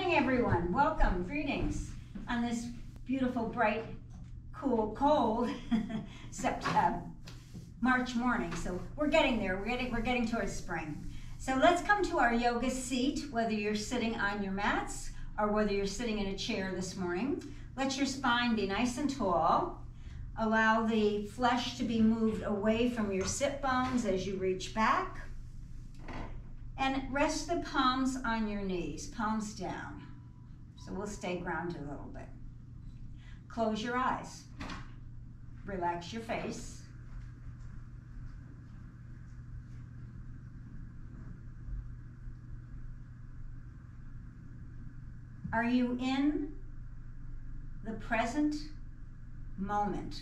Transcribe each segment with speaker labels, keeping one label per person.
Speaker 1: morning, everyone. Welcome, greetings on this beautiful, bright, cool, cold March morning. So we're getting there. We're getting towards spring. So let's come to our yoga seat, whether you're sitting on your mats or whether you're sitting in a chair this morning. Let your spine be nice and tall. Allow the flesh to be moved away from your sit bones as you reach back. And rest the palms on your knees, palms down. So we'll stay grounded a little bit. Close your eyes. Relax your face. Are you in the present moment?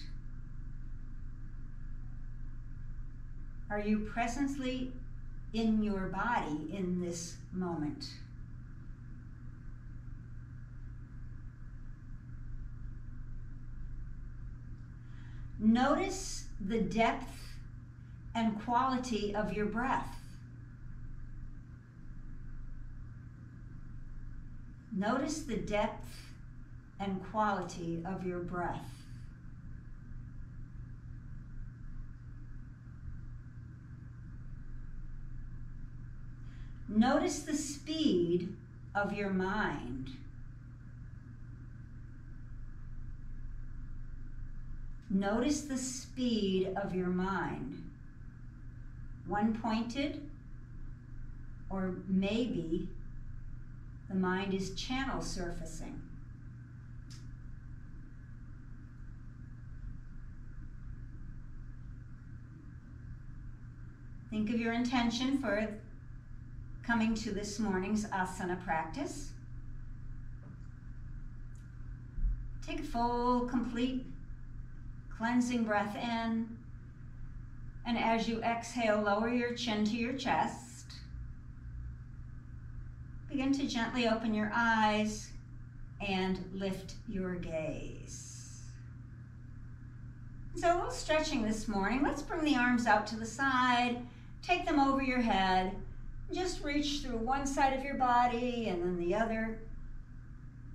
Speaker 1: Are you presently in your body in this moment? Notice the depth and quality of your breath. Notice the depth and quality of your breath. Notice the speed of your mind. Notice the speed of your mind. One-pointed, or maybe the mind is channel surfacing. Think of your intention for coming to this morning's asana practice. Take a full, complete, cleansing breath in. And as you exhale, lower your chin to your chest. Begin to gently open your eyes and lift your gaze. So a little stretching this morning. Let's bring the arms out to the side. Take them over your head. Just reach through one side of your body and then the other.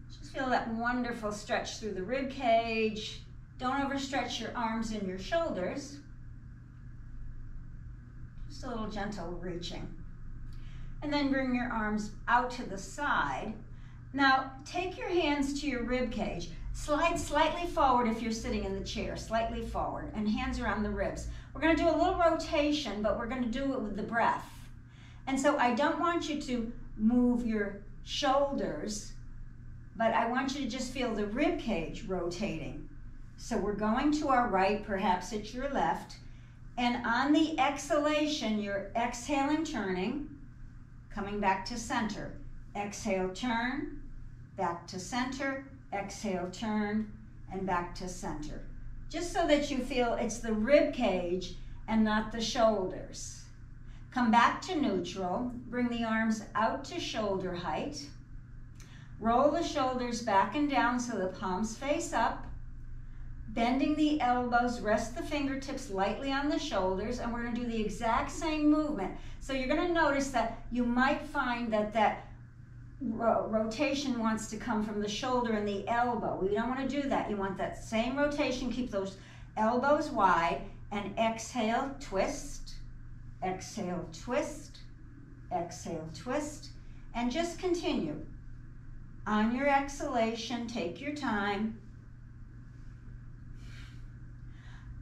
Speaker 1: Just feel that wonderful stretch through the rib cage. Don't overstretch your arms and your shoulders. Just a little gentle reaching. And then bring your arms out to the side. Now take your hands to your rib cage. Slide slightly forward if you're sitting in the chair, slightly forward, and hands around the ribs. We're going to do a little rotation, but we're going to do it with the breath. And so I don't want you to move your shoulders, but I want you to just feel the rib cage rotating. So we're going to our right, perhaps it's your left, and on the exhalation, you're exhaling, turning, coming back to center. Exhale, turn, back to center, exhale, turn, and back to center. Just so that you feel it's the rib cage and not the shoulders. Come back to neutral, bring the arms out to shoulder height. Roll the shoulders back and down so the palms face up. Bending the elbows, rest the fingertips lightly on the shoulders, and we're going to do the exact same movement. So you're going to notice that you might find that that rotation wants to come from the shoulder and the elbow. We don't want to do that. You want that same rotation. Keep those elbows wide and exhale, twist. Exhale, twist, exhale, twist, and just continue. On your exhalation, take your time,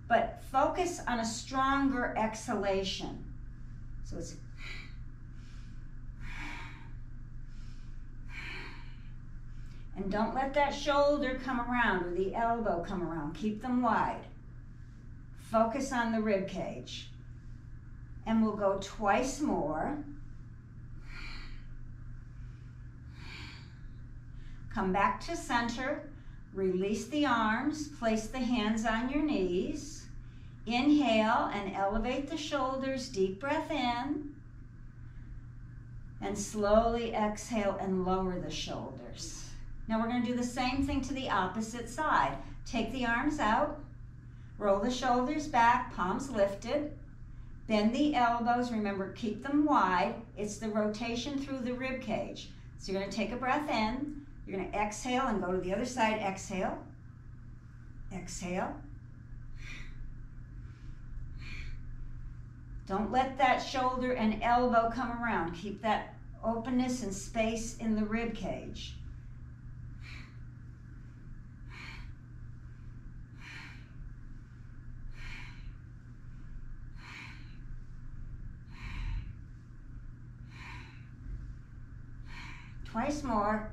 Speaker 1: but focus on a stronger exhalation. So it's and don't let that shoulder come around or the elbow come around. Keep them wide. Focus on the rib cage. And we'll go twice more. Come back to center. Release the arms. Place the hands on your knees. Inhale and elevate the shoulders. Deep breath in. And slowly exhale and lower the shoulders. Now we're going to do the same thing to the opposite side. Take the arms out. Roll the shoulders back. Palms lifted. Bend the elbows, remember, keep them wide. It's the rotation through the rib cage. So you're going to take a breath in. You're going to exhale and go to the other side. Exhale. Exhale. Don't let that shoulder and elbow come around. Keep that openness and space in the rib cage. Twice more.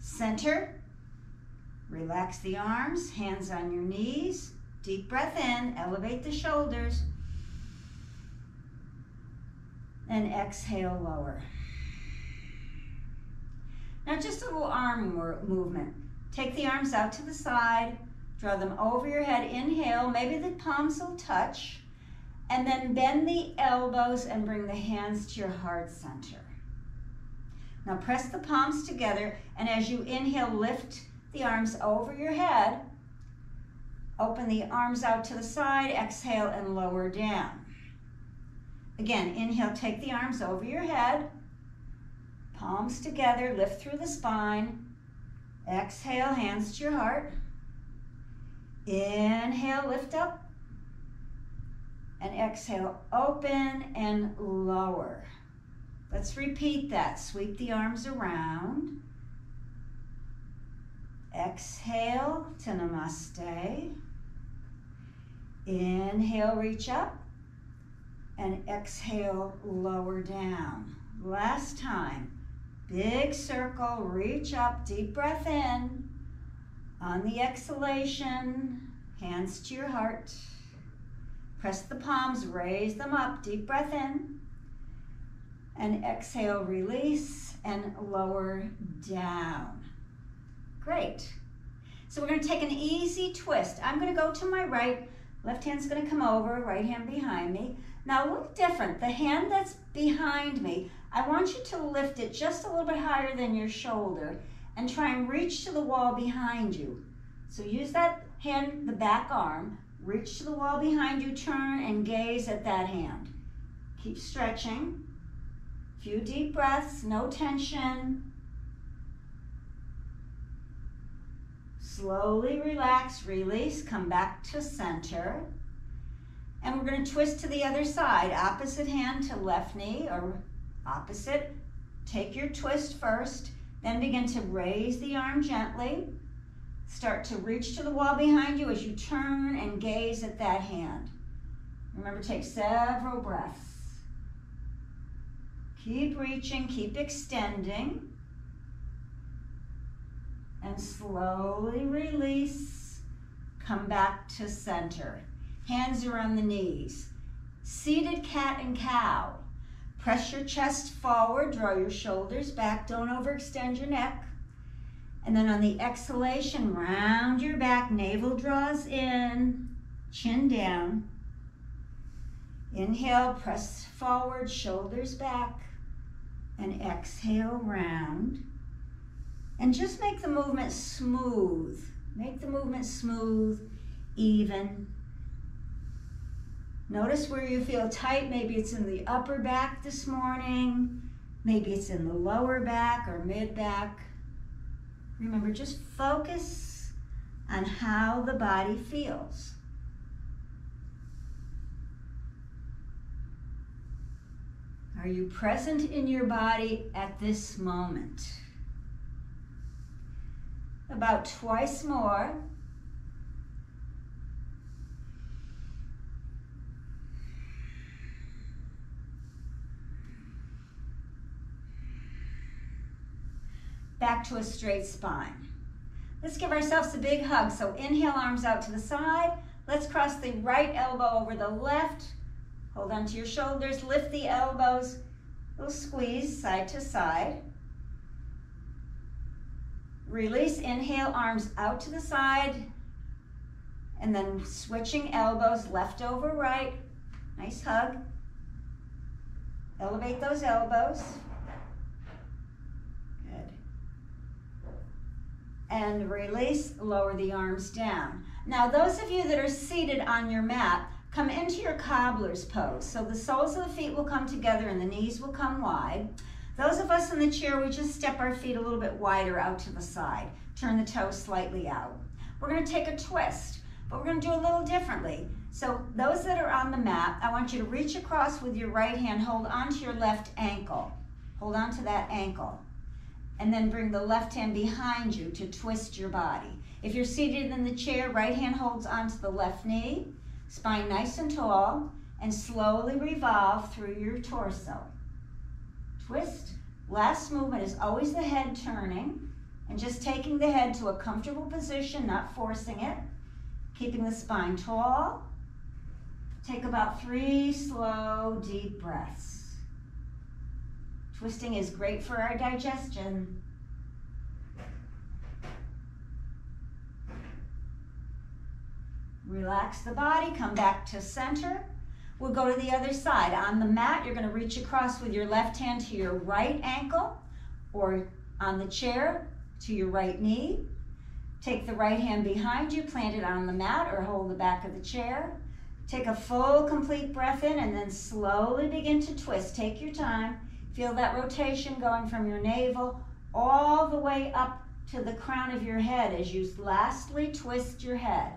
Speaker 1: Center. Relax the arms, hands on your knees. Deep breath in, elevate the shoulders. And exhale, lower. Now just a little arm movement. Take the arms out to the side, draw them over your head. Inhale, maybe the palms will touch. And then bend the elbows and bring the hands to your heart center. Now press the palms together, and as you inhale, lift the arms over your head. Open the arms out to the side, exhale and lower down. Again, inhale, take the arms over your head. Palms together, lift through the spine. Exhale, hands to your heart. Inhale, lift up. And exhale, open and lower. Let's repeat that. Sweep the arms around. Exhale to Namaste. Inhale, reach up. And exhale, lower down. Last time. Big circle, reach up, deep breath in. On the exhalation, hands to your heart. Press the palms, raise them up, deep breath in. And exhale, release, and lower down. Great. So we're going to take an easy twist. I'm going to go to my right. Left hand's going to come over, right hand behind me. Now a little different. The hand that's behind me, I want you to lift it just a little bit higher than your shoulder and try and reach to the wall behind you. So use that hand, the back arm, reach to the wall behind you, turn and gaze at that hand. Keep stretching. Few deep breaths, no tension. Slowly relax, release, come back to center. And we're going to twist to the other side, opposite hand to left knee or opposite. Take your twist first, then begin to raise the arm gently. Start to reach to the wall behind you as you turn and gaze at that hand. Remember, take several breaths. Keep reaching, keep extending. And slowly release. Come back to center. Hands are on the knees. Seated cat and cow. Press your chest forward, draw your shoulders back, don't overextend your neck. And then on the exhalation, round your back, navel draws in, chin down. Inhale, press forward, shoulders back, and exhale, round. And just make the movement smooth. Make the movement smooth, even. Notice where you feel tight. Maybe it's in the upper back this morning. Maybe it's in the lower back or mid back. Remember, just focus on how the body feels. Are you present in your body at this moment? About twice more. Back to a straight spine. Let's give ourselves a big hug. So inhale, arms out to the side. Let's cross the right elbow over the left. Hold on to your shoulders, lift the elbows. Little squeeze side to side. Release, inhale, arms out to the side. And then switching elbows, left over right. Nice hug. Elevate those elbows. And release, lower the arms down. Now those of you that are seated on your mat, come into your cobbler's pose. So the soles of the feet will come together and the knees will come wide. Those of us in the chair, we just step our feet a little bit wider out to the side. Turn the toes slightly out. We're going to take a twist, but we're going to do a little differently. So those that are on the mat, I want you to reach across with your right hand, hold onto your left ankle. Hold on to that ankle. And then bring the left hand behind you to twist your body. If you're seated in the chair, right hand holds onto the left knee, spine nice and tall, and slowly revolve through your torso. Twist. Last movement is always the head turning, and just taking the head to a comfortable position, not forcing it. Keeping the spine tall. Take about 3 slow, deep breaths. Twisting is great for our digestion. Relax the body, come back to center. We'll go to the other side. On the mat, you're going to reach across with your left hand to your right ankle, or on the chair to your right knee. Take the right hand behind you, plant it on the mat or hold the back of the chair. Take a full, complete breath in and then slowly begin to twist. Take your time. Feel that rotation going from your navel all the way up to the crown of your head as you lastly twist your head.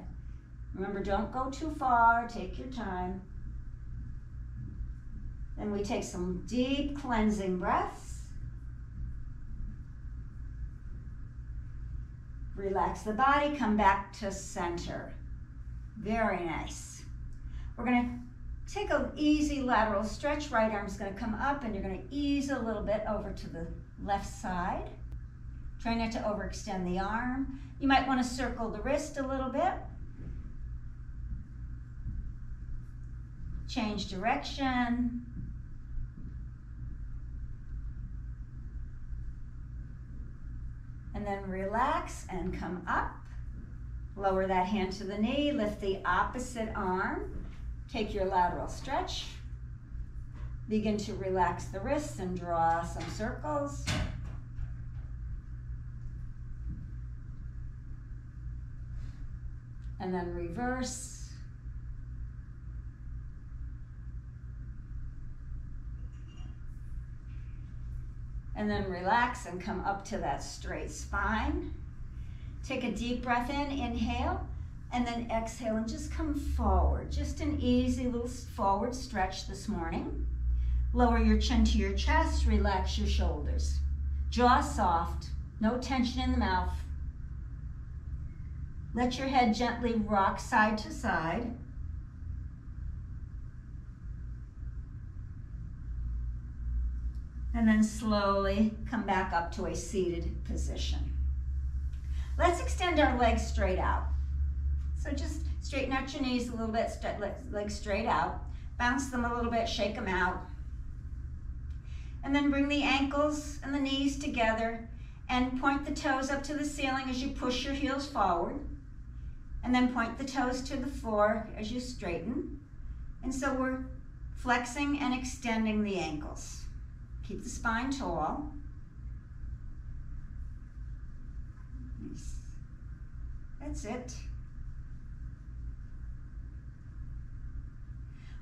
Speaker 1: Remember, don't go too far. Take your time. Then we take some deep cleansing breaths. Relax the body, come back to center. Very nice. We're going to take an easy lateral stretch. Right arm's going to come up and you're going to ease a little bit over to the left side. Try not to overextend the arm. You might want to circle the wrist a little bit. Change direction. And then relax and come up. Lower that hand to the knee, lift the opposite arm. Take your lateral stretch. Begin to relax the wrists and draw some circles. And then reverse. And then relax and come up to that straight spine. Take a deep breath in, inhale, and then exhale and just come forward. Just an easy little forward stretch this morning. Lower your chin to your chest, relax your shoulders. Jaw soft, no tension in the mouth. Let your head gently rock side to side. And then slowly come back up to a seated position. Let's extend our legs straight out. So just straighten out your knees a little bit, legs straight out. Bounce them a little bit, shake them out. And then bring the ankles and the knees together and point the toes up to the ceiling as you push your heels forward. And then point the toes to the floor as you straighten. And so we're flexing and extending the ankles. Keep the spine tall. Nice. That's it.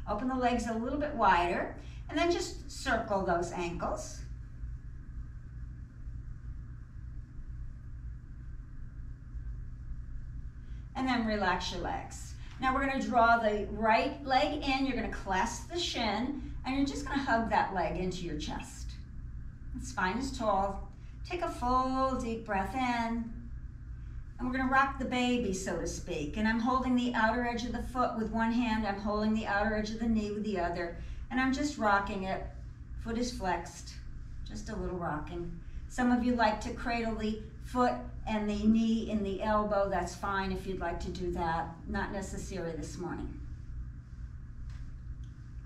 Speaker 1: Open the legs a little bit wider, and then just circle those ankles. And then relax your legs. Now we're going to draw the right leg in. You're going to clasp the shin, and you're just going to hug that leg into your chest. The spine is tall. Take a full deep breath in. And we're going to rock the baby, so to speak. And I'm holding the outer edge of the foot with one hand. I'm holding the outer edge of the knee with the other. And I'm just rocking it. Foot is flexed. Just a little rocking. Some of you like to cradle the foot and the knee in the elbow. That's fine if you'd like to do that. Not necessary this morning.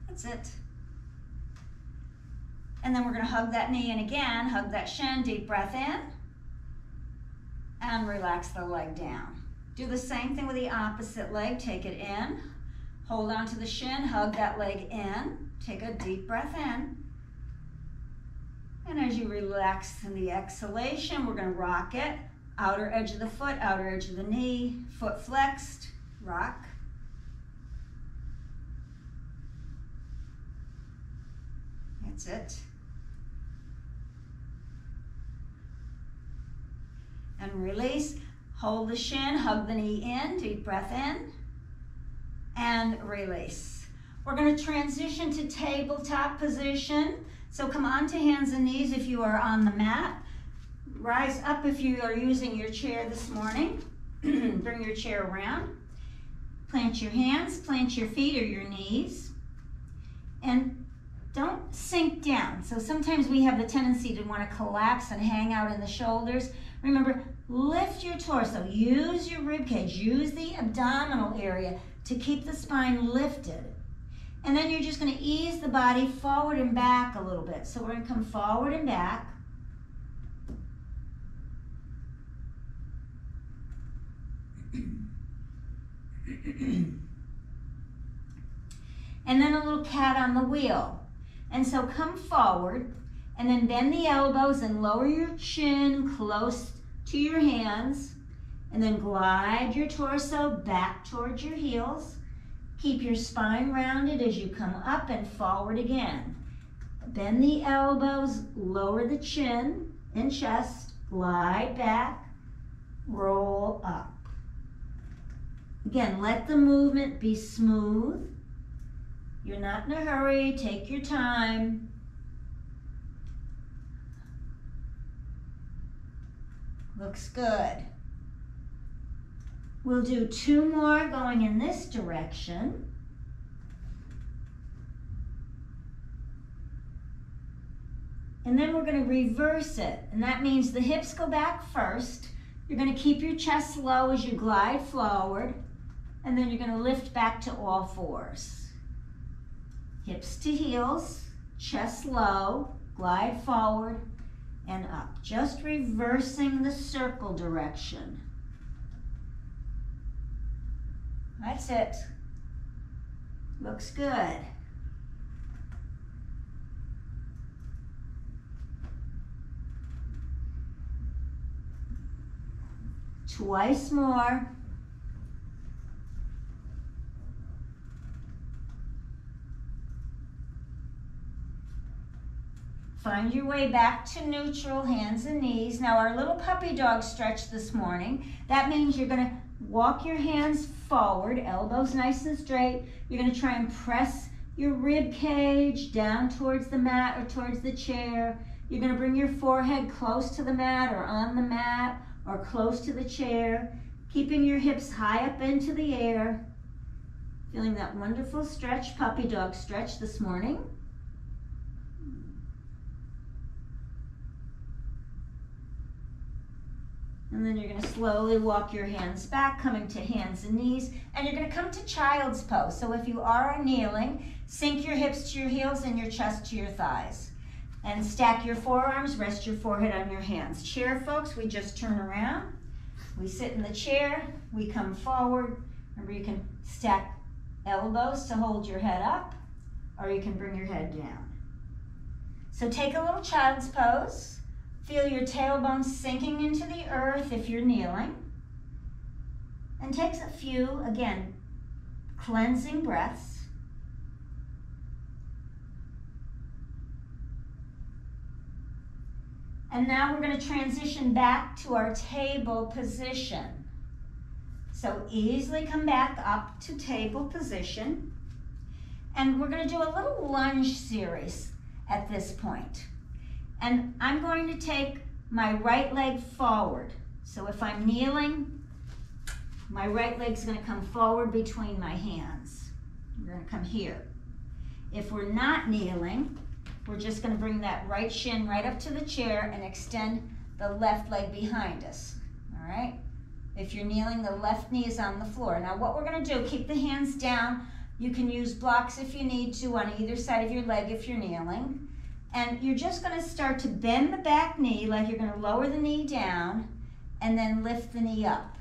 Speaker 1: That's it. And then we're going to hug that knee in again, hug that shin, deep breath in, and relax the leg down. Do the same thing with the opposite leg. Take it in, hold on to the shin, hug that leg in, take a deep breath in. And as you relax in the exhalation, we're going to rock it. Outer edge of the foot, outer edge of the knee, foot flexed, rock. That's it. And release. Hold the shin, hug the knee in, deep breath in, and release. We're going to transition to tabletop position. So come onto hands and knees if you are on the mat. Rise up if you are using your chair this morning. Bring your chair around. Plant your hands, plant your feet or your knees. And don't sink down. So sometimes we have the tendency to want to collapse and hang out in the shoulders. Remember, lift your torso. Use your rib cage. Use the abdominal area to keep the spine lifted. And then you're just going to ease the body forward and back a little bit. So we're going to come forward and back. And then a little cat on the wheel. And so come forward and then bend the elbows and lower your chin close to your hands. And then glide your torso back towards your heels. Keep your spine rounded as you come up and forward again. Bend the elbows, lower the chin and chest, glide back, roll up. Again, let the movement be smooth. You're not in a hurry, take your time. Looks good. We'll do 2 more going in this direction. And then we're going to reverse it. And that means the hips go back first. You're going to keep your chest low as you glide forward. And then you're going to lift back to all fours. Hips to heels, chest low, glide forward and up. Just reversing the circle direction. That's it. Looks good. Twice more. Find your way back to neutral, hands and knees. Now our little puppy dog stretch this morning, that means you're going to walk your hands forward, elbows nice and straight. You're going to try and press your rib cage down towards the mat or towards the chair. You're going to bring your forehead close to the mat or on the mat or close to the chair, keeping your hips high up into the air. Feeling that wonderful stretch, puppy dog stretch this morning. And then you're going to slowly walk your hands back, coming to hands and knees. And you're going to come to child's pose. So if you are kneeling, sink your hips to your heels and your chest to your thighs. And stack your forearms, rest your forehead on your hands. Chair, folks, we just turn around. We sit in the chair, we come forward. Remember, you can stack elbows to hold your head up, or you can bring your head down. So take a little child's pose. Feel your tailbone sinking into the earth if you're kneeling. And take a few, again, cleansing breaths. And now we're going to transition back to our table position. So easily come back up to table position. And we're going to do a little lunge series at this point. And I'm going to take my right leg forward. So if I'm kneeling, my right leg's going to come forward between my hands. We're going to come here. If we're not kneeling, we're just going to bring that right shin right up to the chair and extend the left leg behind us. All right? If you're kneeling, the left knee is on the floor. Now what we're going to do, keep the hands down. You can use blocks if you need to on either side of your leg if you're kneeling. And you're just going to start to bend the back knee like you're going to lower the knee down and then lift the knee up.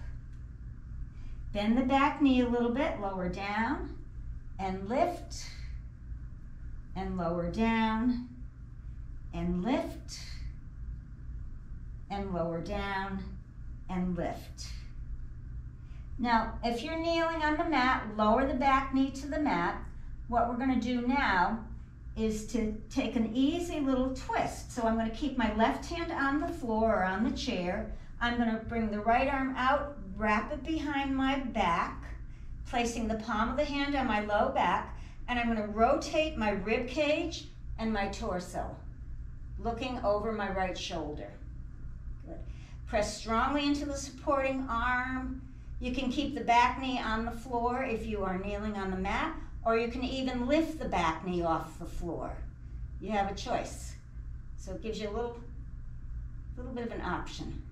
Speaker 1: Bend the back knee a little bit, lower down and lift and lower down and lift and lower down and lift. Now, if you're kneeling on the mat, lower the back knee to the mat. What we're going to do now is to take an easy little twist. So I'm going to keep my left hand on the floor or on the chair. I'm going to bring the right arm out, wrap it behind my back, placing the palm of the hand on my low back, and I'm going to rotate my rib cage and my torso, looking over my right shoulder. Good. Press strongly into the supporting arm. You can keep the back knee on the floor if you are kneeling on the mat, or you can even lift the back knee off the floor. You have a choice. So it gives you a little bit of an option.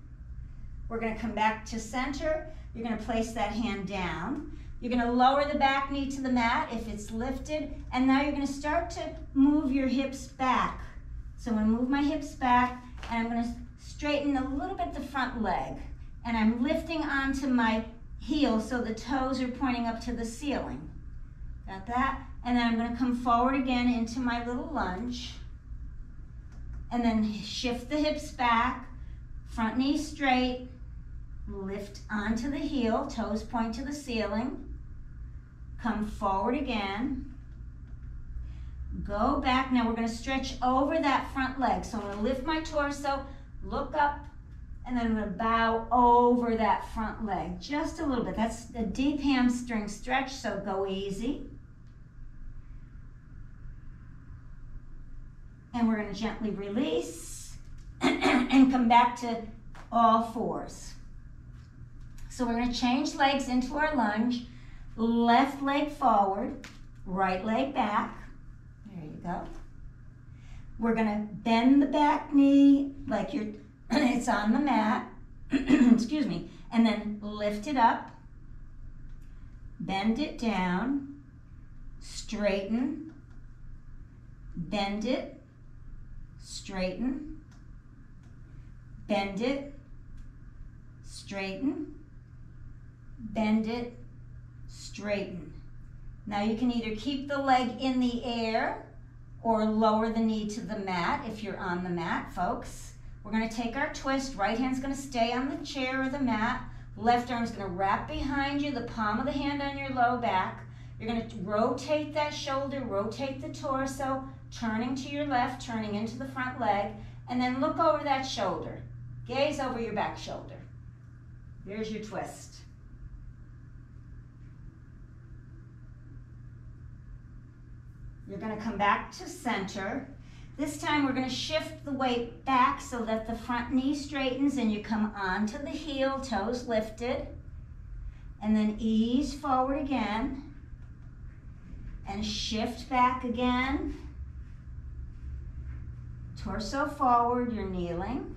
Speaker 1: We're going to come back to center. You're going to place that hand down. You're going to lower the back knee to the mat if it's lifted, and now you're going to start to move your hips back. So I'm going to move my hips back, and I'm going to straighten a little bit the front leg, and I'm lifting onto my heel so the toes are pointing up to the ceiling. Got that? And then I'm going to come forward again into my little lunge, and then shift the hips back, front knee straight, lift onto the heel, toes point to the ceiling, come forward again, go back. Now we're going to stretch over that front leg. So I'm going to lift my torso, look up, and then I'm going to bow over that front leg just a little bit. That's a deep hamstring stretch, so go easy. And we're going to gently release and come back to all fours. So we're going to change legs into our lunge. Left leg forward, right leg back. There you go. We're going to bend the back knee like it's on the mat. Excuse me. And then lift it up. Bend it down. Straighten. Bend it. Straighten. Bend it. Straighten. Bend it. Straighten. Now you can either keep the leg in the air or lower the knee to the mat if you're on the mat, folks. We're going to take our twist. Right hand's going to stay on the chair or the mat. Left arm's going to wrap behind you, the palm of the hand on your low back. You're going to rotate that shoulder, rotate the torso, turning to your left, turning into the front leg, and then look over that shoulder. Gaze over your back shoulder. There's your twist. You're going to come back to center. This time we're going to shift the weight back so that the front knee straightens and you come onto the heel, toes lifted. And then ease forward again. And shift back again. Torso forward, you're kneeling.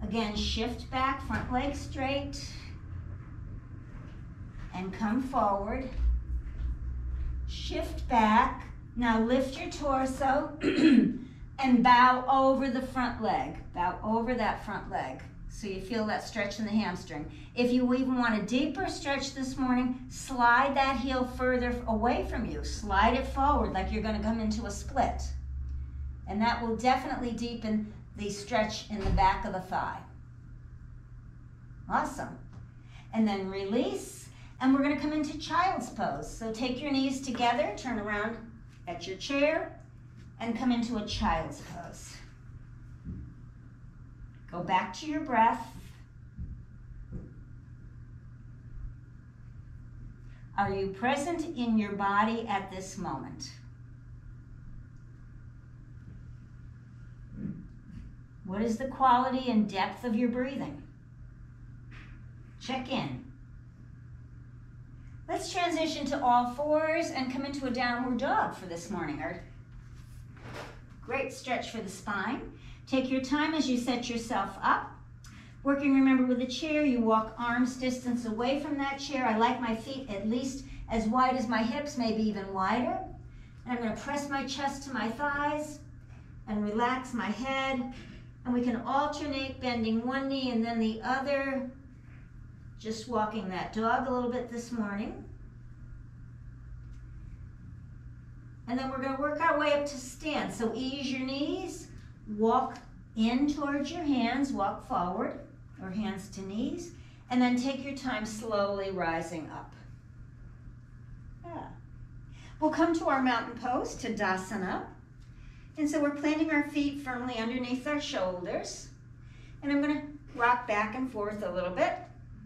Speaker 1: Again, shift back, front leg straight. And come forward. Shift back. Now lift your torso and bow over the front leg. Bow over that front leg so you feel that stretch in the hamstring. If you even want a deeper stretch this morning, slide that heel further away from you. Slide it forward like you're going to come into a split. And that will definitely deepen the stretch in the back of the thigh. Awesome. And then release, and we're going to come into child's pose. So take your knees together, turn around at your chair, and come into a child's pose. Go back to your breath. Are you present in your body at this moment? What is the quality and depth of your breathing? Check in. Let's transition to all fours and come into a downward dog for this morning. Our great stretch for the spine. Take your time as you set yourself up. Working, remember, with the chair, you walk arms distance away from that chair. I like my feet at least as wide as my hips, maybe even wider. And I'm going to press my chest to my thighs and relax my head. And we can alternate bending one knee and then the other. Just walking that dog a little bit this morning. And then we're going to work our way up to stand. So ease your knees, walk in towards your hands, walk forward, or hands to knees, and then take your time slowly rising up. Yeah. We'll come to our mountain pose, Tadasana. And so we're planting our feet firmly underneath our shoulders. And I'm going to rock back and forth a little bit.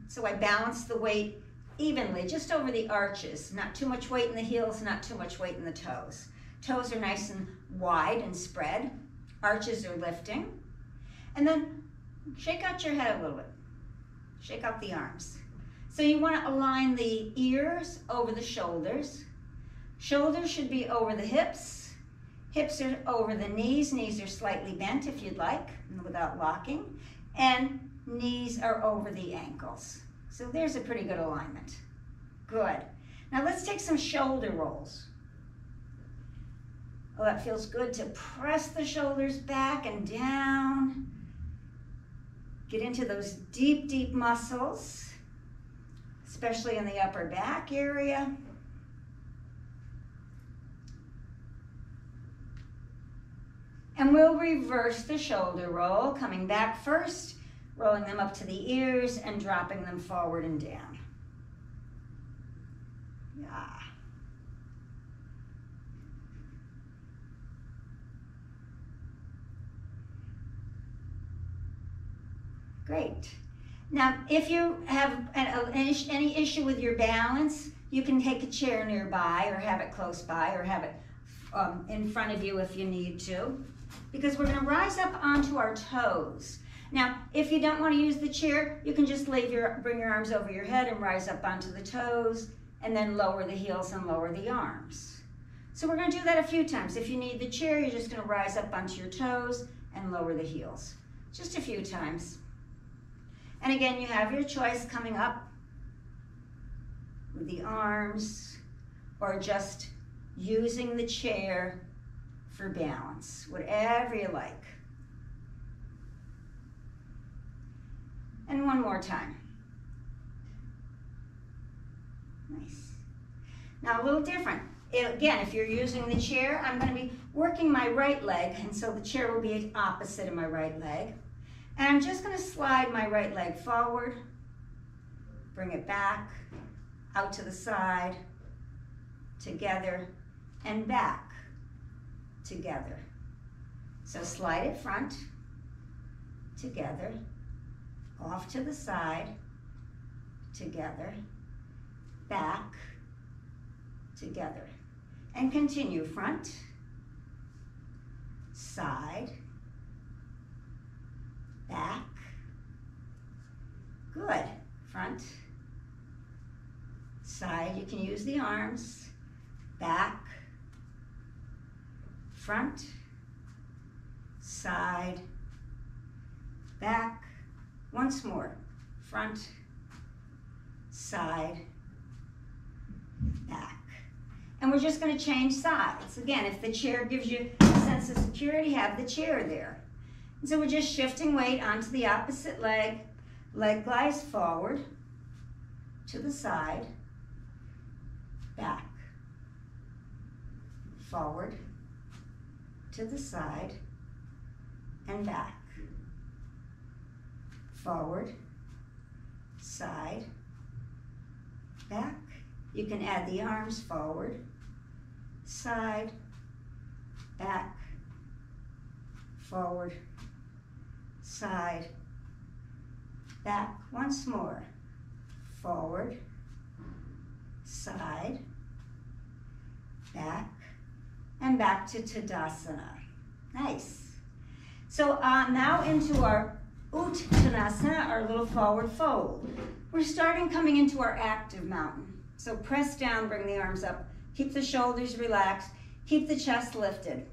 Speaker 1: So I balance the weight evenly, just over the arches. Not too much weight in the heels, not too much weight in the toes. Toes are nice and wide and spread. Arches are lifting. And then shake out your head a little bit. Shake out the arms. So you want to align the ears over the shoulders. Shoulders should be over the hips. Hips are over the knees. Knees are slightly bent if you'd like, without locking. And knees are over the ankles. So there's a pretty good alignment. Good. Now let's take some shoulder rolls. Oh, that feels good to press the shoulders back and down. Get into those deep, deep muscles, especially in the upper back area. And we'll reverse the shoulder roll, coming back first, rolling them up to the ears and dropping them forward and down. Yeah. Great. Now, if you have any issue with your balance, you can take a chair nearby or have it close by or have it in front of you if you need to, because we're going to rise up onto our toes. Now, if you don't want to use the chair, you can just bring your arms over your head and rise up onto the toes and then lower the heels and lower the arms. So we're going to do that a few times. If you need the chair, you're just going to rise up onto your toes and lower the heels. Just a few times. And again, you have your choice coming up with the arms or just using the chair for balance, whatever you like. And one more time. Nice. Now a little different. Again, if you're using the chair, I'm going to be working my right leg, and so the chair will be opposite of my right leg. And I'm just going to slide my right leg forward, bring it back, out to the side, together, and back, together. So slide it front, together, off to the side, together, back, together. And continue front, side, back, good, front, side, you can use the arms, back, front, side, back, once more, front, side, back. And we're just going to change sides. Again, if the chair gives you a sense of security, have the chair there. And so we're just shifting weight onto the opposite leg. Leg glides forward, to the side, back, forward, to the side, and back. Forward, side, back. You can add the arms forward, side, back, forward, side, back. Once more. Forward, side, back, and back to Tadasana. Nice. So now into our Uttanasana, our little forward fold. We're starting coming into our active mountain. So press down, bring the arms up. Keep the shoulders relaxed. Keep the chest lifted.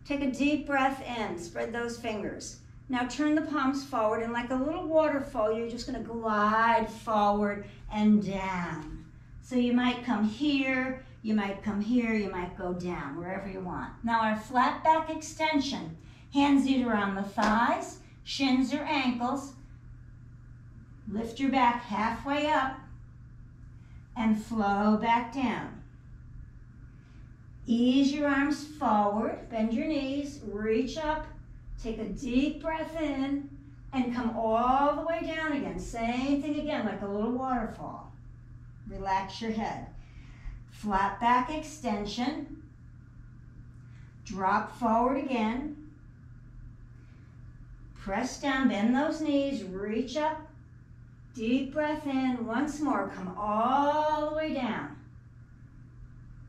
Speaker 1: Take a deep breath in, spread those fingers. Now turn the palms forward, and like a little waterfall, you're just going to glide forward and down. So you might come here, you might come here, you might go down, wherever you want. Now our flat back extension, hands either on the thighs, shins or ankles. Lift your back halfway up and flow back down. Ease your arms forward, bend your knees, reach up, take a deep breath in, and come all the way down again. Same thing again, like a little waterfall. Relax your head. Flat back extension. Drop forward again. Press down, bend those knees, reach up. Deep breath in. Once more, come all the way down.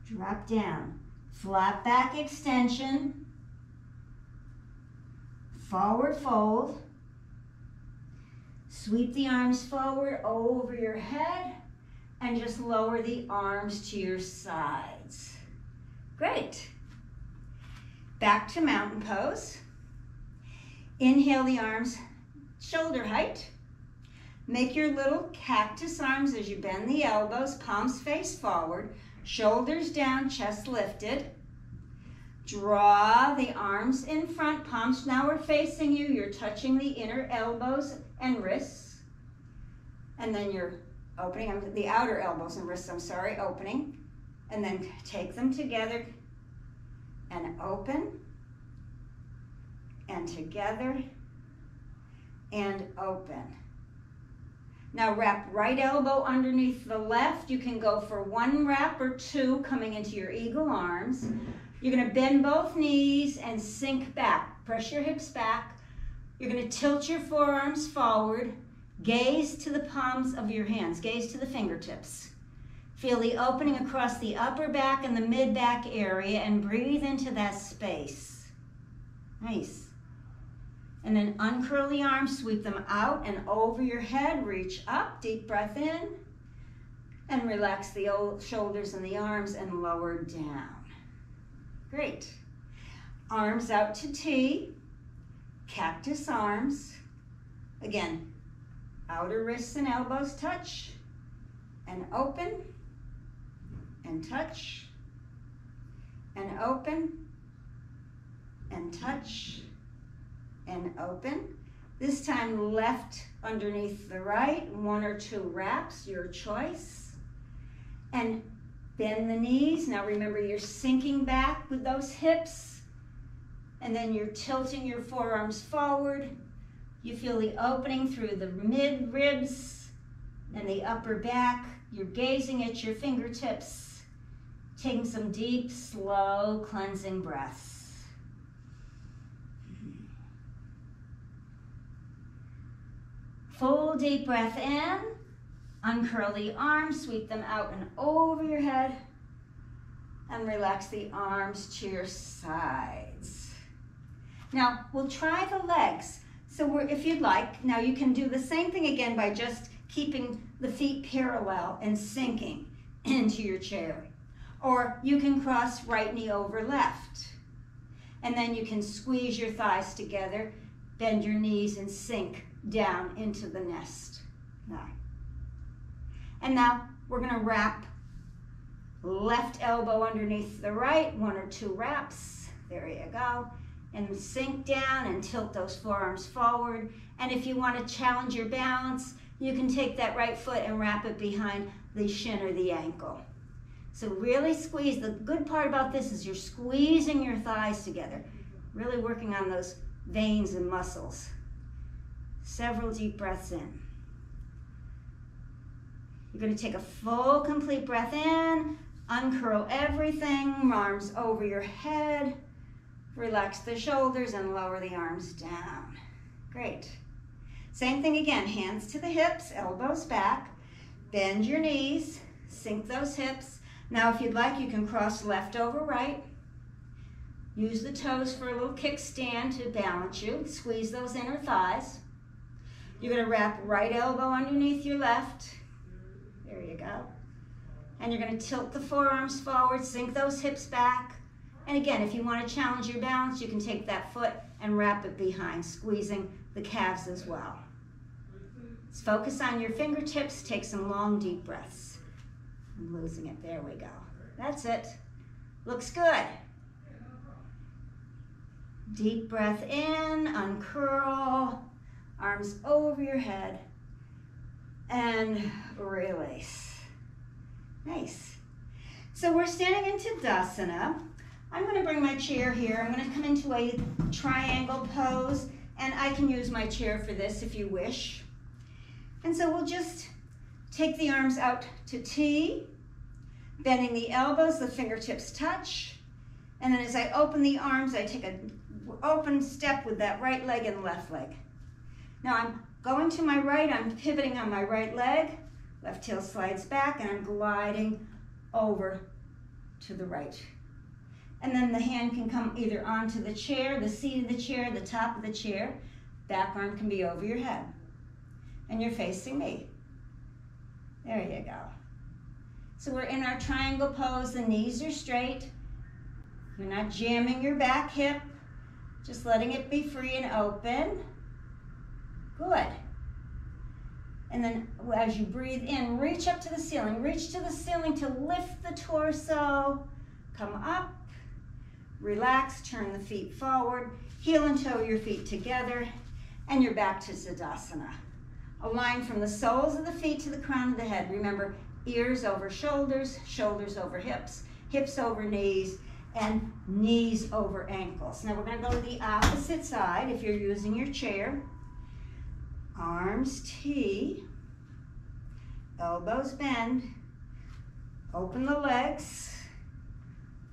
Speaker 1: Drop down. Flat back extension. Forward fold. Sweep the arms forward over your head and just lower the arms to your sides. Great. Back to mountain pose. Inhale the arms shoulder height. Make your little cactus arms as you bend the elbows, palms face forward, shoulders down, chest lifted. Draw the arms in front, palms now are facing you. You're touching the inner elbows and wrists. And then you're opening, the outer elbows and wrists, opening. And then take them together and open. And together and open. Now wrap right elbow underneath the left. You can go for one wrap or two coming into your eagle arms. You're going to bend both knees and sink back. Press your hips back. You're going to tilt your forearms forward. Gaze to the palms of your hands. Gaze to the fingertips. Feel the opening across the upper back and the mid back area and breathe into that space. Nice. And then uncurl the arms, sweep them out and over your head. Reach up, deep breath in. And relax the shoulders and the arms and lower down. Great. Arms out to T. Cactus arms. Again, outer wrists and elbows touch. And open. And touch. And open. And touch. And open. This time left underneath the right, one or two wraps, your choice. And bend the knees. Now remember you're sinking back with those hips and then you're tilting your forearms forward. You feel the opening through the mid ribs and the upper back. You're gazing at your fingertips, taking some deep, slow, cleansing breaths. Full deep breath in, uncurl the arms, sweep them out and over your head, and relax the arms to your sides. Now, we'll try the legs. So if you'd like, now you can do the same thing again by just keeping the feet parallel and sinking into your chair. Or you can cross right knee over left. And then you can squeeze your thighs together, bend your knees and sink down into the nest. Now. And now we're going to wrap left elbow underneath the right, one or two wraps. There you go. And sink down and tilt those forearms forward. And if you want to challenge your balance, you can take that right foot and wrap it behind the shin or the ankle. So really squeeze. The good part about this is you're squeezing your thighs together, really working on those veins and muscles. Several deep breaths in. You're going to take a full, complete breath in, uncurl everything, arms over your head, relax the shoulders and lower the arms down. Great. Same thing again, hands to the hips, elbows back, bend your knees, sink those hips. Now if you'd like, you can cross left over right. Use the toes for a little kickstand to balance you. Squeeze those inner thighs. You're going to wrap right elbow underneath your left. There you go. And you're going to tilt the forearms forward, sink those hips back. And again, if you want to challenge your balance, you can take that foot and wrap it behind, squeezing the calves as well. Let's focus on your fingertips. Take some long, deep breaths. I'm losing it. There we go. That's it. Looks good. Deep breath in, uncurl. Arms over your head and release. Nice. So we're standing in Tadasana. I'm going to bring my chair here. I'm going to come into a triangle pose, and I can use my chair for this if you wish. And so we'll just take the arms out to T, bending the elbows, the fingertips touch, And then as I open the arms, I take an open step with that right leg and left leg. Now I'm going to my right, I'm pivoting on my right leg, left heel slides back, and I'm gliding over to the right. And then the hand can come either onto the chair, the seat of the chair, the top of the chair. Back arm can be over your head. And you're facing me. There you go. So we're in our triangle pose, the knees are straight. You're not jamming your back hip, just letting it be free and open. Good. And then as you breathe in, reach up to the ceiling. Reach to the ceiling to lift the torso. Come up, relax, turn the feet forward, heel and toe your feet together, and you're back to Tadasana. Align from the soles of the feet to the crown of the head. Remember, ears over shoulders, shoulders over hips, hips over knees, and knees over ankles. Now we're going to go to the opposite side if you're using your chair. Arms T, elbows bend, open the legs,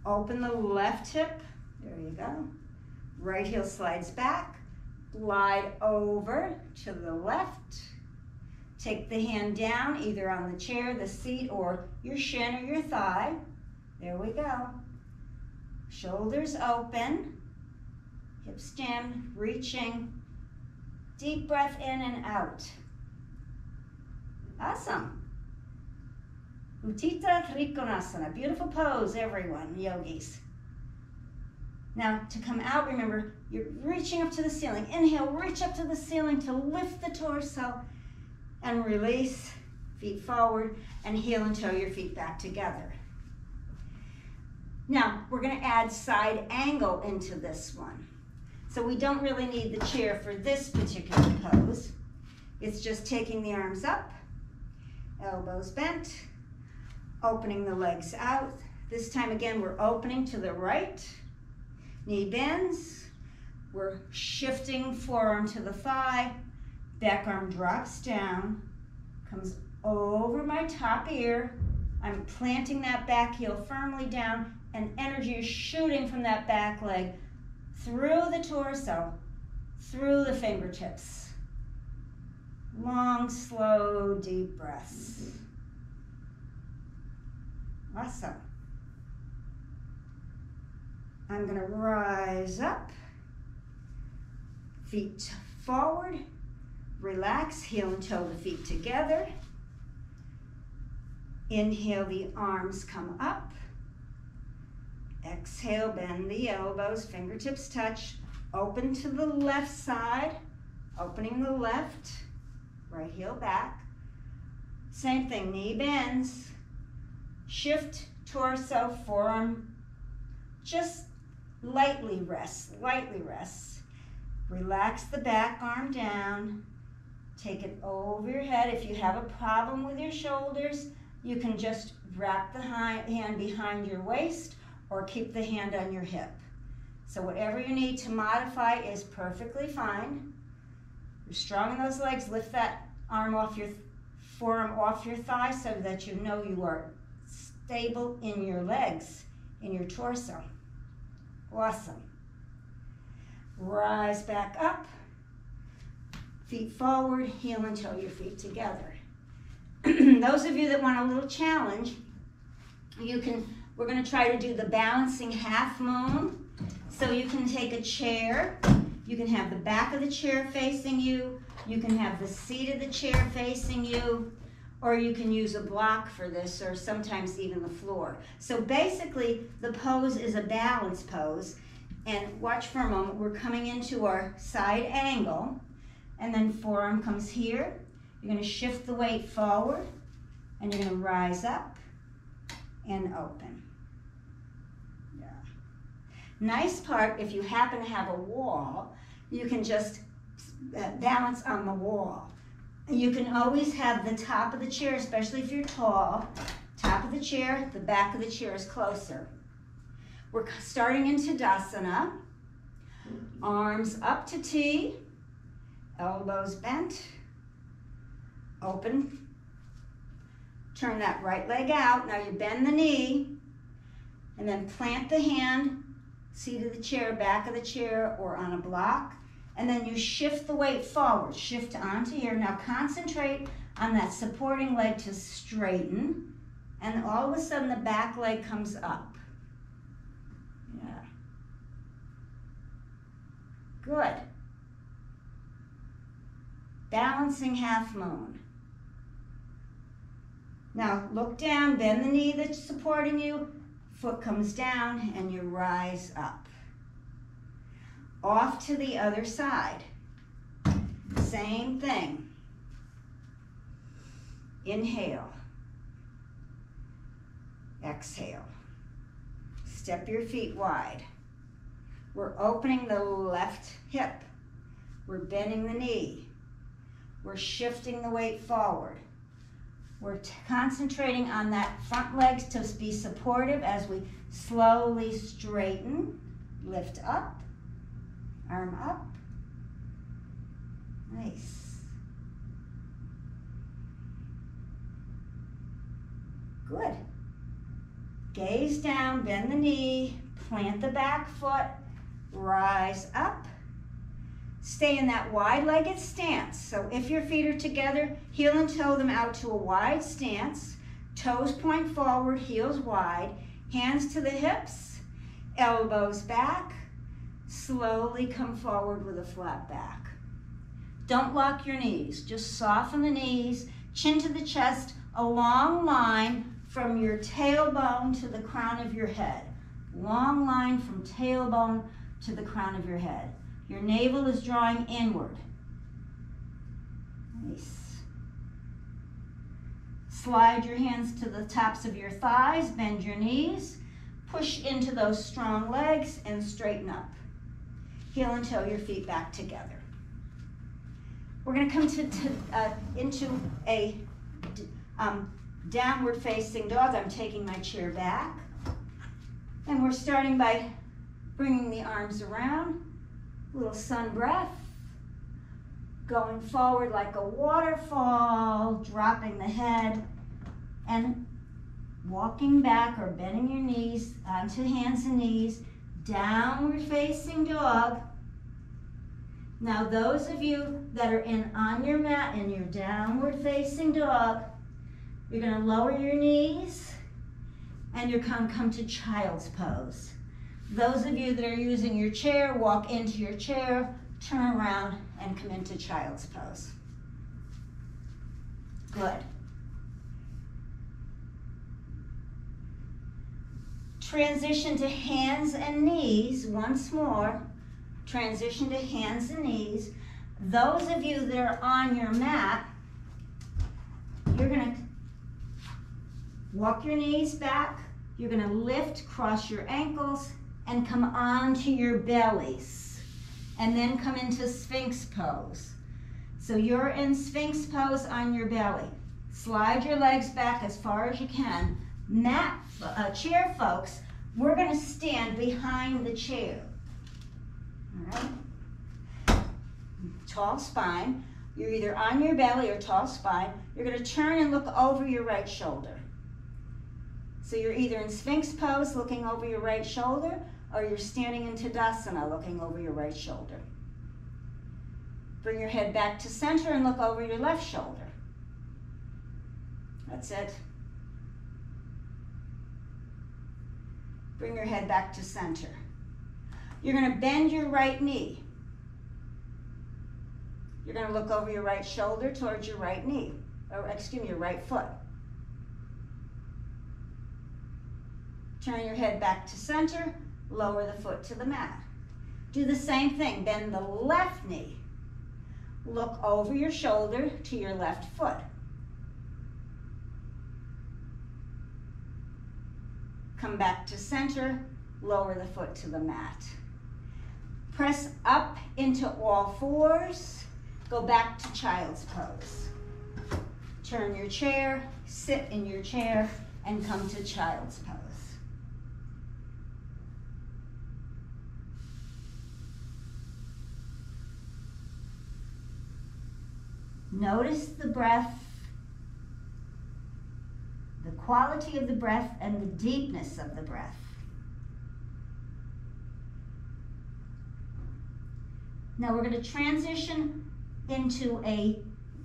Speaker 1: open the left hip, there you go. Right heel slides back, glide over to the left. Take the hand down either on the chair, the seat, or your shin or your thigh. There we go. Shoulders open, hips jammed, reaching. Deep breath in and out. Awesome. Utthita Trikonasana. Beautiful pose, everyone, yogis. Now, to come out, remember, you're reaching up to the ceiling. Inhale, reach up to the ceiling to lift the torso and release. Feet forward and heel and toe your feet back together. Now, we're going to add side angle into this one. So we don't really need the chair for this particular pose. It's just taking the arms up, elbows bent, opening the legs out. This time again, we're opening to the right. Knee bends. We're shifting forearm to the thigh. Back arm drops down, comes over my top ear. I'm planting that back heel firmly down, and energy is shooting from that back leg through the torso, through the fingertips. Long, slow, deep breaths. Awesome. I'm going to rise up, feet forward, relax, heel and toe the feet together. Inhale, the arms come up. Exhale, bend the elbows, fingertips touch. Open to the left side, opening the left, right heel back. Same thing, knee bends. Shift torso, forearm, just lightly rest, lightly rest. Relax the back arm down. Take it over your head. If you have a problem with your shoulders, you can just wrap the hand behind your waist or keep the hand on your hip. So whatever you need to modify is perfectly fine. You're strong in those legs. Lift that arm off your forearm off your thigh so that you know you are stable in your legs, in your torso. Awesome. Rise back up. Feet forward, heel and toe your feet together. Those of you that want a little challenge, we're going to try to do the balancing half moon. So you can take a chair, you can have the back of the chair facing you, you can have the seat of the chair facing you, or you can use a block for this, or sometimes even the floor. So basically, the pose is a balance pose. And watch for a moment, we're coming into our side angle, and then forearm comes here. You're going to shift the weight forward, and you're going to rise up and open. Yeah. Nice part, if you happen to have a wall, you can just balance on the wall. You can always have the top of the chair, especially if you're tall, top of the chair, the back of the chair is closer. We're starting in Tadasana. Arms up to T, elbows bent, open. Turn that right leg out. Now you bend the knee and then plant the hand seat of the chair, back of the chair, or on a block. And then you shift the weight forward, shift onto here. Now concentrate on that supporting leg to straighten, and all of a sudden the back leg comes up. Yeah. Good. Balancing half moon. Now look down, bend the knee that's supporting you, foot comes down, and you rise up. Off to the other side. Same thing. Inhale. Exhale. Step your feet wide. We're opening the left hip. We're bending the knee. We're shifting the weight forward. We're concentrating on that front leg to be supportive as we slowly straighten, lift up, arm up. Nice. Good. Gaze down, bend the knee, plant the back foot, rise up. Stay in that wide-legged stance. So if your feet are together, heel and toe them out to a wide stance. Toes point forward, heels wide. Hands to the hips, elbows back. Slowly come forward with a flat back. Don't lock your knees. Just soften the knees, chin to the chest, a long line from your tailbone to the crown of your head. Long line from tailbone to the crown of your head. Your navel is drawing inward. Nice. Slide your hands to the tops of your thighs, bend your knees, push into those strong legs and straighten up. Heel and toe your feet back together. We're going to come into a downward facing dog. I'm taking my chair back. And we're starting by bringing the arms around. Little sun breath. Going forward like a waterfall, dropping the head, and walking back or bending your knees onto hands and knees. Downward facing dog. Now those of you that are on your mat in your downward facing dog, you're going to lower your knees and you're going to come to child's pose. Those of you that are using your chair, walk into your chair, turn around and come into child's pose. Good. Transition to hands and knees once more. Transition to hands and knees. Those of you that are on your mat, you're going to walk your knees back. You're going to lift, cross your ankles, and come onto your bellies. And then come into Sphinx pose. So you're in Sphinx pose on your belly. Slide your legs back as far as you can. Chair folks, we're going to stand behind the chair. All right? Tall spine. You're either on your belly or tall spine. You're going to turn and look over your right shoulder. So you're either in Sphinx pose looking over your right shoulder, or you're standing in Tadasana looking over your right shoulder. Bring your head back to center and look over your left shoulder. That's it. Bring your head back to center. You're going to bend your right knee. You're going to look over your right shoulder towards your right knee, or excuse me, your right foot. Turn your head back to center, lower the foot to the mat. Do the same thing, bend the left knee. Look over your shoulder to your left foot. Come back to center, lower the foot to the mat. Press up into all fours, go back to child's pose. Turn your chair, sit in your chair, and come to child's pose. Notice the breath, the quality of the breath, and the deepness of the breath. Now we're going to transition into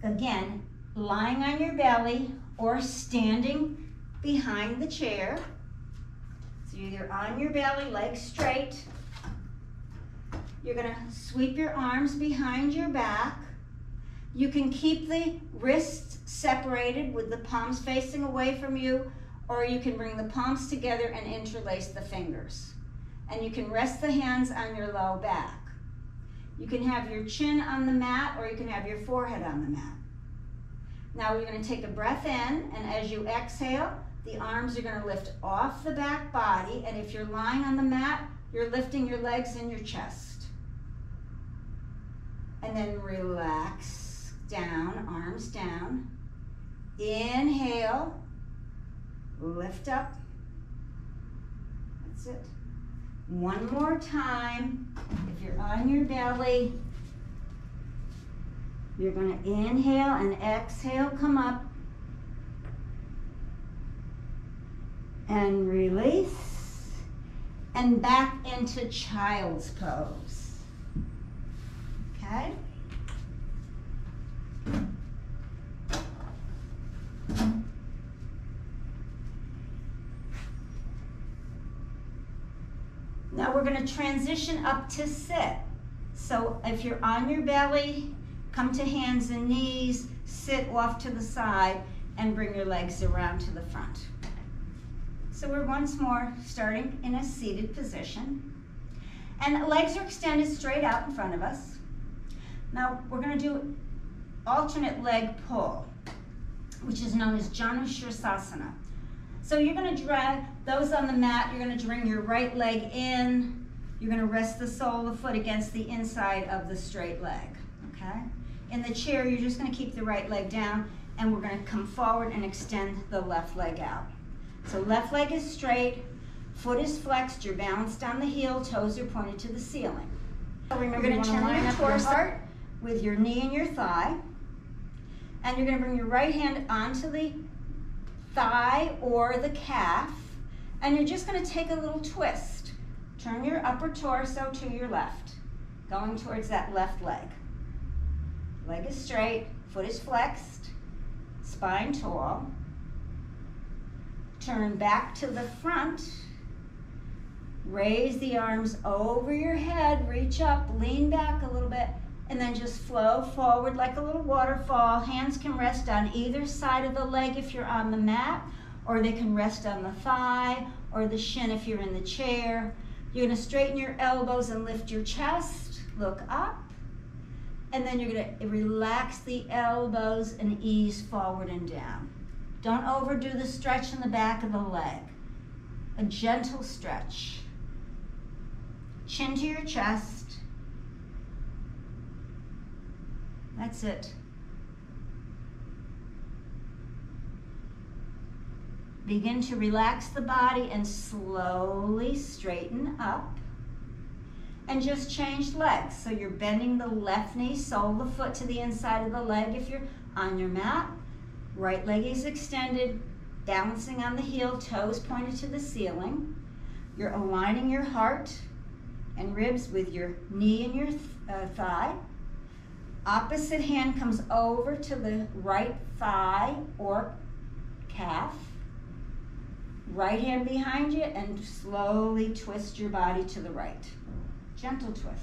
Speaker 1: again, lying on your belly or standing behind the chair. So you're either on your belly, legs straight. You're going to sweep your arms behind your back. You can keep the wrists separated with the palms facing away from you, or you can bring the palms together and interlace the fingers. And you can rest the hands on your low back. You can have your chin on the mat, or you can have your forehead on the mat. Now we're going to take a breath in, and as you exhale, the arms are going to lift off the back body, and if you're lying on the mat, you're lifting your legs and your chest. And then relax down, arms down. Inhale, lift up. That's it. One more time. If you're on your belly, you're going to inhale and exhale, come up. And release. And back into child's pose. Okay? Now we're going to transition up to sit. So if you're on your belly, come to hands and knees, sit off to the side, and bring your legs around to the front. So we're once more starting in a seated position. And the legs are extended straight out in front of us. Now we're going to do alternate leg pull, which is known as Janus Asana. So you're going to drag those on the mat. You're going to bring your right leg in. You're going to rest the sole of the foot against the inside of the straight leg. Okay? In the chair, you're just going to keep the right leg down, and we're going to come forward and extend the left leg out. So left leg is straight, foot is flexed, you're balanced on the heel, toes are pointed to the ceiling. So remember, you're going to turn your torso with your knee and your thigh, and you're going to bring your right hand onto the thigh or the calf, and you're just going to take a little twist. Turn your upper torso to your left, going towards that left leg. Leg is straight, foot is flexed, spine tall. Turn back to the front. Raise the arms over your head, reach up, lean back a little bit, and then just flow forward like a little waterfall. Hands can rest on either side of the leg if you're on the mat, or they can rest on the thigh or the shin if you're in the chair. You're going to straighten your elbows and lift your chest, look up, and then you're going to relax the elbows and ease forward and down. Don't overdo the stretch in the back of the leg. A gentle stretch. Chin to your chest. That's it. Begin to relax the body and slowly straighten up. And just change legs. So you're bending the left knee, sole of the foot to the inside of the leg if you're on your mat. Right leg is extended, balancing on the heel, toes pointed to the ceiling. You're aligning your heart and ribs with your knee and your thigh. Opposite hand comes over to the right thigh or calf. Right hand behind you, and slowly twist your body to the right. Gentle twist.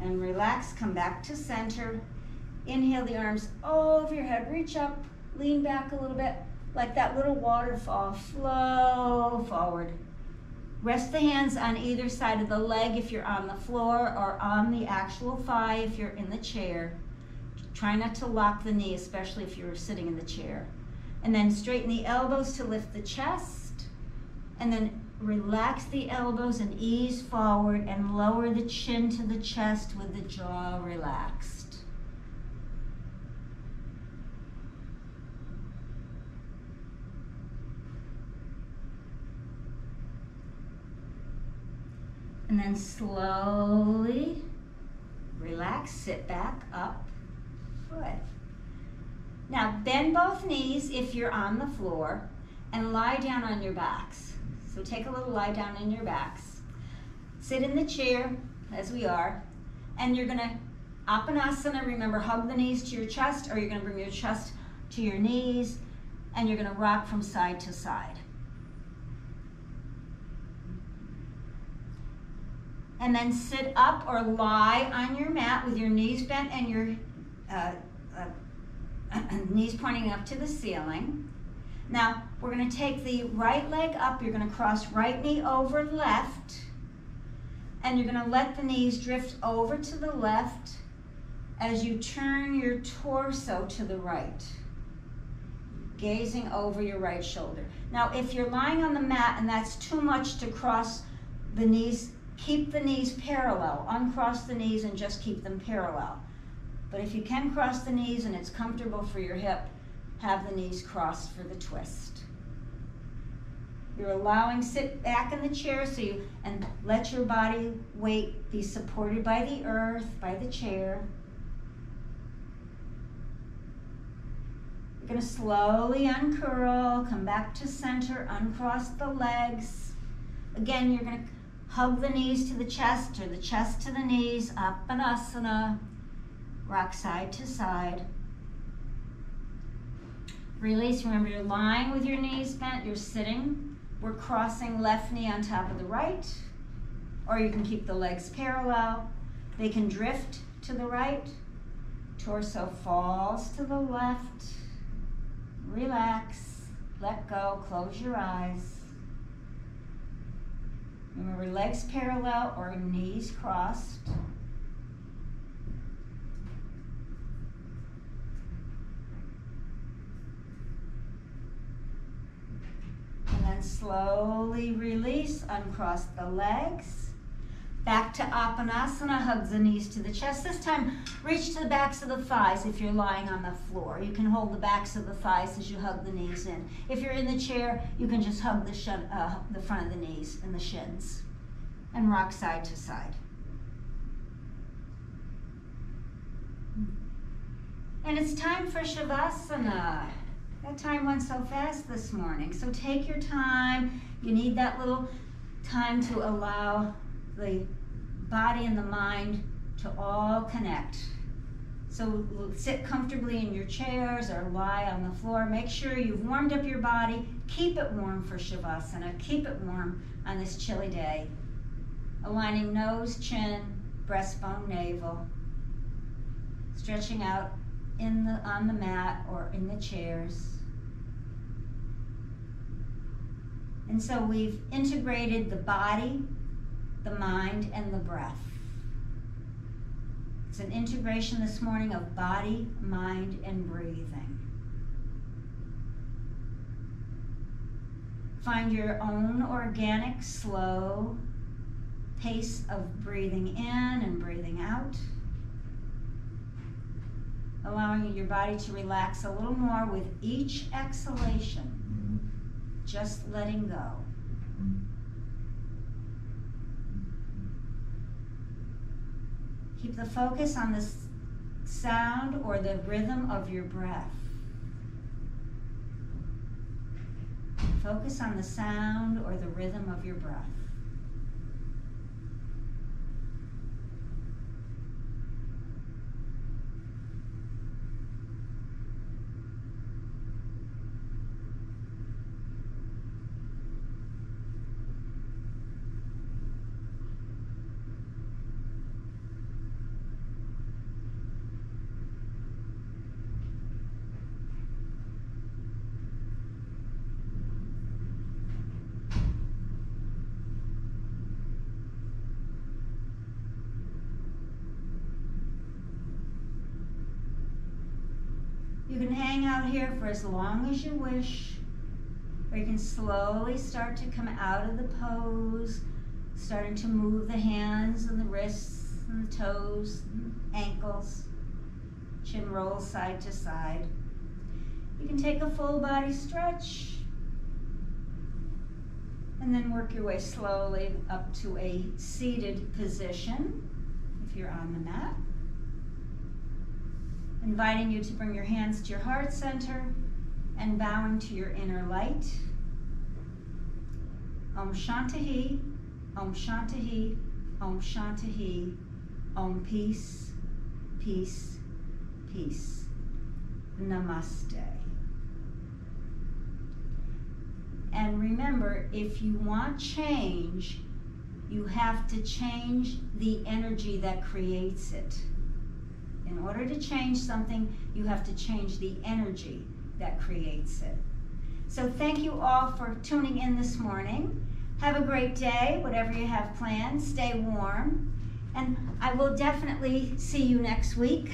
Speaker 1: And relax, come back to center. Inhale the arms over your head, reach up, lean back a little bit, like that little waterfall, flow forward. Rest the hands on either side of the leg if you're on the floor, or on the actual thigh if you're in the chair. Try not to lock the knee, especially if you're sitting in the chair. And then straighten the elbows to lift the chest, and then relax the elbows and ease forward and lower the chin to the chest with the jaw relaxed. And then slowly relax, sit back up. Good. Now bend both knees if you're on the floor, and lie down on your backs. So take a little lie down in your backs. Sit in the chair as we are, and you're going to Aponasana. Remember, hug the knees to your chest, or you're going to bring your chest to your knees, and you're going to rock from side to side. And then sit up or lie on your mat with your knees bent and your knees pointing up to the ceiling. Now, we're going to take the right leg up. You're going to cross right knee over left. And you're going to let the knees drift over to the left as you turn your torso to the right, gazing over your right shoulder. Now, if you're lying on the mat and that's too much to cross the knees, keep the knees parallel. Uncross the knees and just keep them parallel. But if you can cross the knees and it's comfortable for your hip, have the knees crossed for the twist. You're allowing, sit back in the chair and let your body weight be supported by the earth, by the chair. You're going to slowly uncurl, come back to center, uncross the legs. Again, you're going to hug the knees to the chest or the chest to the knees, Aponasana, rock side to side. Release, remember you're lying with your knees bent, you're sitting. We're crossing left knee on top of the right, or you can keep the legs parallel. They can drift to the right. Torso falls to the left. Relax, let go, close your eyes. Remember, legs parallel or knees crossed. And then slowly release, uncross the legs. Back to Aponasana, hug the knees to the chest. This time, reach to the backs of the thighs if you're lying on the floor. You can hold the backs of the thighs as you hug the knees in. If you're in the chair, you can just hug the front of the knees and the shins. And rock side to side. And it's time for Shavasana. That time went so fast this morning. So take your time. You need that little time to allow the body and the mind to all connect. So sit comfortably in your chairs or lie on the floor. Make sure you've warmed up your body. Keep it warm for Shavasana. Keep it warm on this chilly day. Aligning nose, chin, breastbone, navel. Stretching out on the mat or in the chairs. And so we've integrated the body, the mind, and the breath. It's an integration this morning of body, mind, and breathing. Find your own organic, slow pace of breathing in and breathing out. Allowing your body to relax a little more with each exhalation. Just letting go. Keep the focus on the sound or the rhythm of your breath. Focus on the sound or the rhythm of your breath. You can hang out here for as long as you wish, or you can slowly start to come out of the pose, starting to move the hands and the wrists and the toes, and ankles, chin rolls side to side. You can take a full body stretch, and then work your way slowly up to a seated position if you're on the mat. Inviting you to bring your hands to your heart center and bowing to your inner light. Om Shanti, Om Shanti, Om Shanti, Om Peace, Peace, Peace. Namaste. And remember, if you want change, you have to change the energy that creates it. In order to change something, you have to change the energy that creates it. So thank you all for tuning in this morning. Have a great day, whatever you have planned. Stay warm. And I will definitely see you next week.